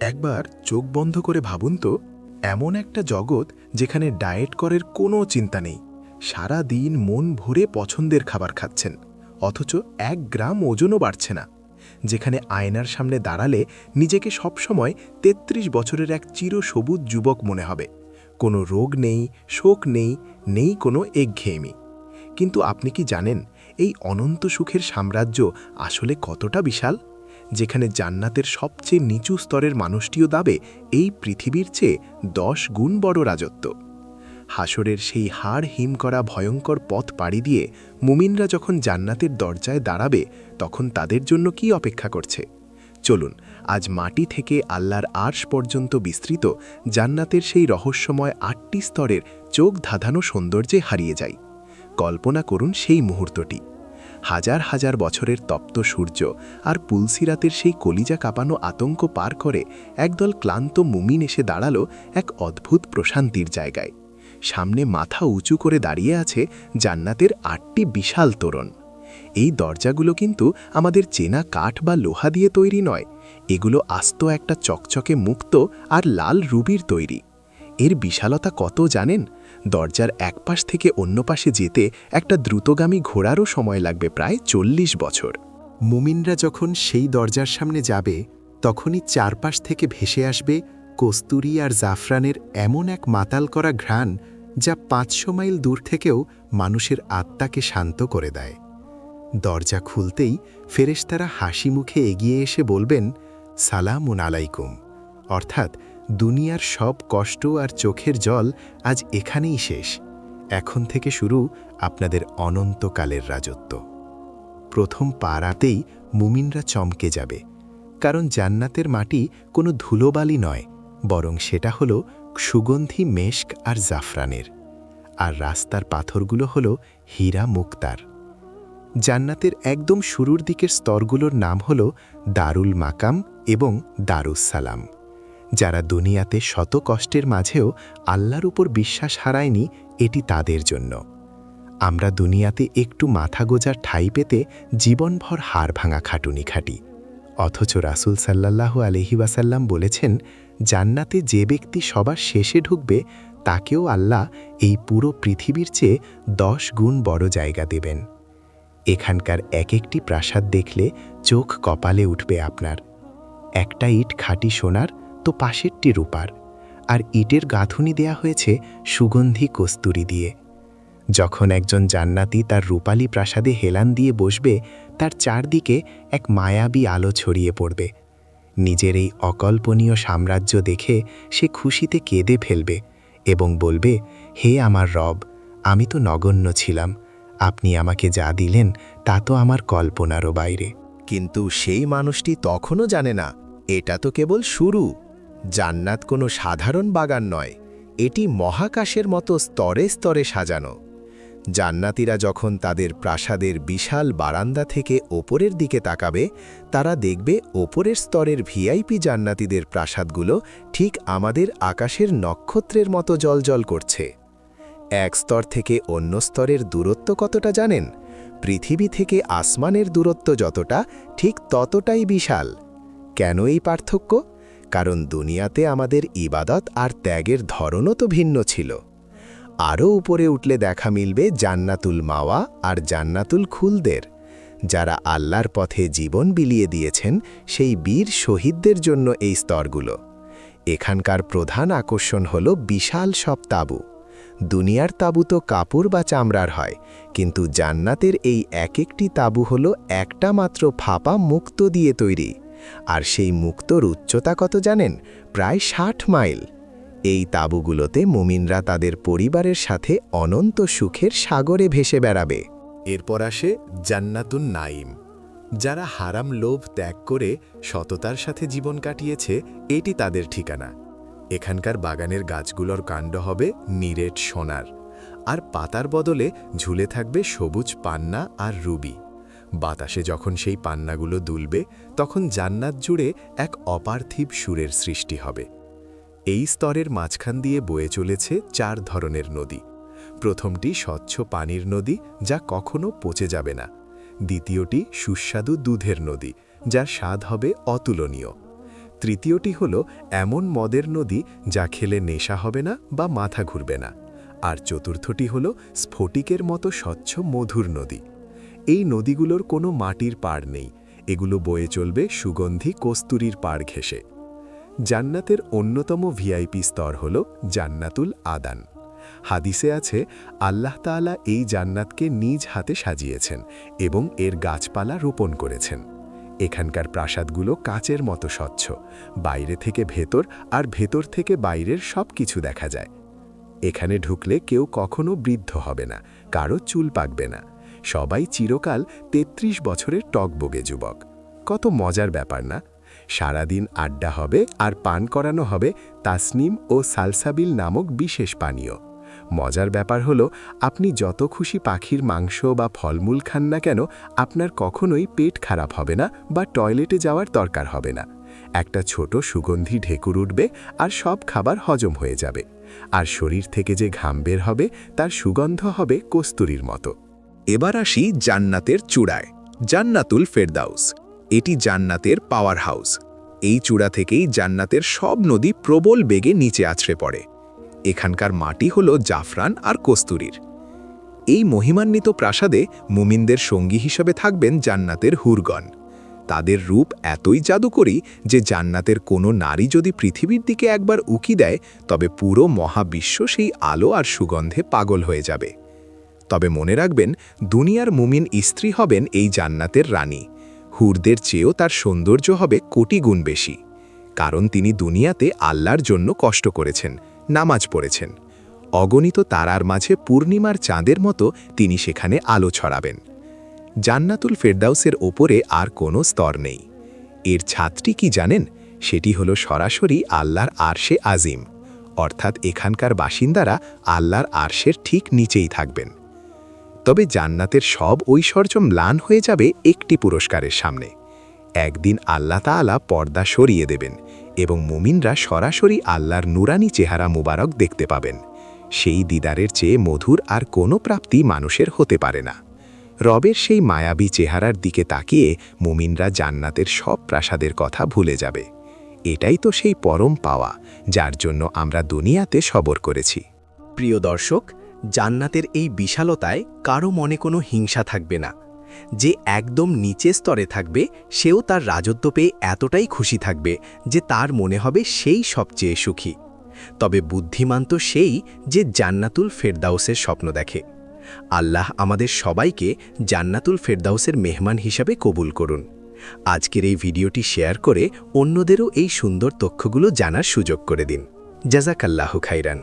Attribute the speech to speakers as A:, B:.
A: একবার চোখ বন্ধ করে ভাবুন তো, এমন একটা জগৎ যেখানে ডায়েট করার কোনো চিন্তা নেই, সারা দিন মন ভরে পছন্দের খাবার খাচ্ছেন, অথচ 1 গ্রাম ওজনও বাড়ছে না। যেখানে আয়নার সামনে দাঁড়ালে নিজেকে সবসময় ৩৩ বছরের এক চিরসবুজ যুবক মনে হবে। কোনো রোগ নেই, শোক নেই, নেই কোনো একঘেয়েমি। কিন্তু আপনি কি জানেন এই অনন্ত সুখের সাম্রাজ্য আসলে কতটা বিশাল? যেখানে জান্নাতের সবচেয়ে নিচু স্তরের মানুষটিও দাবে এই পৃথিবীর চেয়ে 10 গুণ বড় রাজত্ব। হাসরের সেই হাড় হিম করা ভয়ঙ্কর পথ পাড়ি দিয়ে মুমিনরা যখন জান্নাতের দরজায় দাঁড়াবে, তখন তাদের জন্য কি অপেক্ষা করছে? চলুন আজ মাটি থেকে আল্লাহর আরশ পর্যন্ত বিস্তৃত জান্নাতের সেই রহস্যময় 8টি স্তরের চোখ ধাঁধানো সৌন্দর্যে হারিয়ে যাই। কল্পনা করুন সেই মুহূর্তটি। হাজার হাজার বছরের তপ্ত সূর্য আর পুলসিরাতের সেই কলিজা কাঁপানো আতঙ্ক পার করে একদল ক্লান্ত মুমিন এসে দাঁড়ালো এক অদ্ভুত প্রশান্তির জায়গায়। সামনে মাথা উঁচু করে দাঁড়িয়ে আছে জান্নাতের 8টি বিশাল তোরণ। এই দরজাগুলো কিন্তু আমাদের চেনা কাঠ বা লোহা দিয়ে তৈরি নয়, এগুলো আস্ত একটা চকচকে মুক্ত আর লাল রুবির তৈরি। এর বিশালতা কত জানেন? দরজার এক পাশ থেকে অন্য পাশে যেতে একটা দ্রুতগামী ঘোড়ারও সময় লাগবে প্রায় 40 বছর।
B: মুমিনরা যখন সেই দরজার সামনে যাবে, তখনই চারপাশ থেকে ভেসে আসবে কস্তুরি আর জাফরানের এমন এক মাতাল করা ঘ্রাণ, যা 500 মাইল দূর থেকেও মানুষের আত্মাকে শান্ত করে দেয়। দরজা খুলতেই ফেরেশতারা হাসি মুখে এগিয়ে এসে বলবেন, সালামুন আলাইকুম, অর্থাৎ দুনিয়ার সব কষ্ট আর চোখের জল আজ এখানেই শেষ। এখন থেকে শুরু আপনাদের অনন্তকালের রাজত্ব। প্রথম পা রাতেই মুমিনরা চমকে যাবে, কারণ জান্নাতের মাটি কোনো ধুলোবালি নয়, বরং সেটা হলো সুগন্ধি মেশক আর জাফরানের। আর রাস্তার পাথরগুলো হলো হীরা মুক্তার। জান্নাতের একদম শুরুর দিকের স্তরগুলোর নাম হলো দারুল মাকাম এবং দারুস সালাম। যারা দুনিয়াতে শত কষ্টের মাঝেও আল্লাহর উপর বিশ্বাস হারায়নি, এটি তাদের জন্য। আমরা দুনিয়াতে একটু মাথা গোজার ঠাঁই পেতে জীবনভর হাড় ভাঙা খাটুনি খাটি, অথচ রাসূল সাল্লাল্লাহু আলাইহি ওয়াসাল্লাম বলেছেন, জান্নাতে যে ব্যক্তি সবার শেষে ঢুকবে, তাকেও আল্লাহ এই পুরো পৃথিবীর চেয়ে 10 গুণ বড় জায়গা দেবেন। এখানকার এক একটি প্রাসাদ দেখলে চোখ কপালে উঠবে আপনার। একটা ইট খাঁটি সোনার, তো পাশেরটি রূপার, আর ইটের গাঁথুনি দেয়া হয়েছে সুগন্ধি কস্তুরি দিয়ে। যখন একজন জান্নাতি তার রূপালী প্রাসাদে হেলান দিয়ে বসবে, তার চারদিকে এক মায়াবী আলো ছড়িয়ে পড়বে। নিজের এই অকল্পনীয় সাম্রাজ্য দেখে সে খুশিতে কেঁদে ফেলবে এবং বলবে, হে আমার রব, আমি তো নগণ্য ছিলাম, আপনি আমাকে যা দিলেন তা তো আমার কল্পনারও বাইরে।
C: কিন্তু সেই মানুষটি তখনও জানে না, এটা তো কেবল শুরু। জান্নাত কোনো সাধারণ বাগান নয়, এটি মহাকাশের মতো স্তরে স্তরে সাজানো। জান্নাতীরা যখন তাদের প্রাসাদের বিশাল বারান্দা থেকে ওপরের দিকে তাকাবে, তারা দেখবে ওপরের স্তরের ভিআইপি জান্নাতীদের প্রাসাদগুলো ঠিক আমাদের আকাশের নক্ষত্রের মতো জ্বলজ্বল করছে। এক স্তর থেকে অন্য স্তরের দূরত্ব কতটা জানেন? পৃথিবী থেকে আসমানের দূরত্ব যতটা, ঠিক ততটাই বিশাল। কেন এই পার্থক্য? কারণ দুনিয়াতে আমাদের ইবাদত আর ত্যাগের ধরনও তো ভিন্ন ছিল। আরও উপরে উঠলে দেখা মিলবে জান্নাতুল মাওয়া আর জান্নাতুল খুলদের, যারা আল্লাহর পথে জীবন বিলিয়ে দিয়েছেন সেই বীর শহীদদের জন্য এই স্তরগুলো। এখানকার প্রধান আকর্ষণ হল বিশাল সব তাঁবু। দুনিয়ার তাঁবু তো কাপড় বা চামড়ার হয়, কিন্তু জান্নাতের এই এক একটি তাঁবু হলো একটা মাত্র ফাঁপা মুক্ত দিয়ে তৈরি। আর সেই মুক্তর উচ্চতা কত জানেন? প্রায় 60 মাইল। এই তাঁবুগুলোতে মুমিনরা তাদের পরিবারের সাথে অনন্ত সুখের সাগরে ভেসে বেড়াবে।
B: এরপর আসে জান্নাতুন নাইম। যারা হারাম লোভ ত্যাগ করে সততার সাথে জীবন কাটিয়েছে, এটি তাদের ঠিকানা। এখানকার বাগানের গাছগুলোর কাণ্ড হবে নিরেট সোনার, আর পাতার বদলে ঝুলে থাকবে সবুজ পান্না আর রুবি। বাতাসে যখন সেই পান্নাগুলো দুলবে, তখন জান্নাত জুড়ে এক অপার্থিব সুরের সৃষ্টি হবে। এই স্তরের মাঝখান দিয়ে বয়ে চলেছে 4 ধরনের নদী। প্রথমটি স্বচ্ছ পানির নদী, যা কখনো পচে যাবে না। দ্বিতীয়টি সুস্বাদু দুধের নদী, যার স্বাদ হবে অতুলনীয়। তৃতীয়টি হল এমন মদের নদী যা খেলে নেশা হবে না বা মাথা ঘুরবে না। আর চতুর্থটি হল স্ফটিকের মতো স্বচ্ছ মধুর নদী। এই নদীগুলোর কোনো মাটির পাড় নেই, এগুলো বয়ে চলবে সুগন্ধি কস্তুরীর পাড় ঘেঁষে। জান্নাতের অন্যতম ভিআইপি স্তর হল জান্নাতুল আদান। হাদিসে আছে, আল্লাহ তাআলা এই জান্নাতকে নিজ হাতে সাজিয়েছেন এবং এর গাছপালা রোপণ করেছেন। এখানকার প্রাসাদগুলো কাচের মতো স্বচ্ছ, বাইরে থেকে ভেতর আর ভেতর থেকে বাইরের সব কিছু দেখা যায়। এখানে ঢুকলে কেউ কখনো বৃদ্ধ হবে না, কারো চুল পাকবে না, সবাই চিরকাল ৩৩ বছরের টকবগে যুবক। কত মজার ব্যাপার না? সারাদিন আড্ডা হবে আর পান করানো হবে তাসনিম ও সালসাবিল নামক বিশেষ পানীয়। মজার ব্যাপার হলো, আপনি যত খুশি পাখির মাংস বা ফলমূল খান না কেন, আপনার কখনোই পেট খারাপ হবে না বা টয়লেটে যাওয়ার দরকার হবে না। একটা ছোট সুগন্ধি ঢেকুর উঠবে আর সব খাবার হজম হয়ে যাবে। আর শরীর থেকে যে ঘাম বের হবে তার সুগন্ধ হবে কস্তুরীর মতো।
A: এবার আসি জান্নাতের চূড়ায়, জান্নাতুল ফেরদাউস। এটি জান্নাতের পাওয়ার হাউস। এই চূড়া থেকেই জান্নাতের সব নদী প্রবল বেগে নিচে আছড়ে পড়ে। এখানকার মাটি হল জাফরান আর কস্তুরীর। এই মহিমান্বিত প্রাসাদে মুমিনদের সঙ্গী হিসেবে থাকবেন জান্নাতের হুরগণ। তাদের রূপ এতই জাদুকরী যে জান্নাতের কোনো নারী যদি পৃথিবীর দিকে একবার উকি দেয়, তবে পুরো মহাবিশ্ব সেই আলো আর সুগন্ধে পাগল হয়ে যাবে। তবে মনে রাখবেন, দুনিয়ার মুমিন স্ত্রী হবেন এই জান্নাতের রানী। হুরদের চেয়েও তার সৌন্দর্য হবে কোটি গুণ বেশি, কারণ তিনি দুনিয়াতে আল্লাহর জন্য কষ্ট করেছেন, নামাজ পড়েছেন। অগণিত তারার মাঝে পূর্ণিমার চাঁদের মতো তিনি সেখানে আলো ছড়াবেন। জান্নাতুল ফেরদাউসের ওপরে আর কোনো স্তর নেই। এর ছাদটি কি জানেন? সেটি হলো সরাসরি আল্লাহর আরশে আজিম, অর্থাৎ এখানকার বাসিন্দারা আল্লাহর আরশের ঠিক নিচেই থাকবেন। তবে জান্নাতের সব ঐশ্বর্য ম্লান হয়ে যাবে একটি পুরস্কারের সামনে। একদিন আল্লাহ তাআলা পর্দা সরিয়ে দেবেন এবং মুমিনরা সরাসরি আল্লাহর নুরানি চেহারা মুবারক দেখতে পাবেন। সেই দিদারের চেয়ে মধুর আর কোনো প্রাপ্তি মানুষের হতে পারে না। রবের সেই মায়াবী চেহারার দিকে তাকিয়ে মুমিনরা জান্নাতের সব প্রাসাদের কথা ভুলে যাবে। এটাই তো সেই পরম পাওয়া, যার জন্য আমরা দুনিয়াতে সবর করেছি।
C: প্রিয় দর্শক, জান্নাতের এই বিশালতায় কারো মনে কোনো হিংসা থাকবে না। যে একদম নিচে স্তরে থাকবে, সেও তার রাজত্ব পেয়ে এতটাই খুশি থাকবে যে তার মনে হবে সেই সবচেয়ে সুখী। তবে বুদ্ধিমান তো সেই যে জান্নাতুল ফেরদাউসের স্বপ্ন দেখে। আল্লাহ আমাদের সবাইকে জান্নাতুল ফেরদাউসের মেহমান হিসাবে কবুল করুন। আজকের এই ভিডিওটি শেয়ার করে অন্যদেরও এই সুন্দর তথ্যগুলো জানার সুযোগ করে দিন। জাযাকাল্লাহু খাইরান।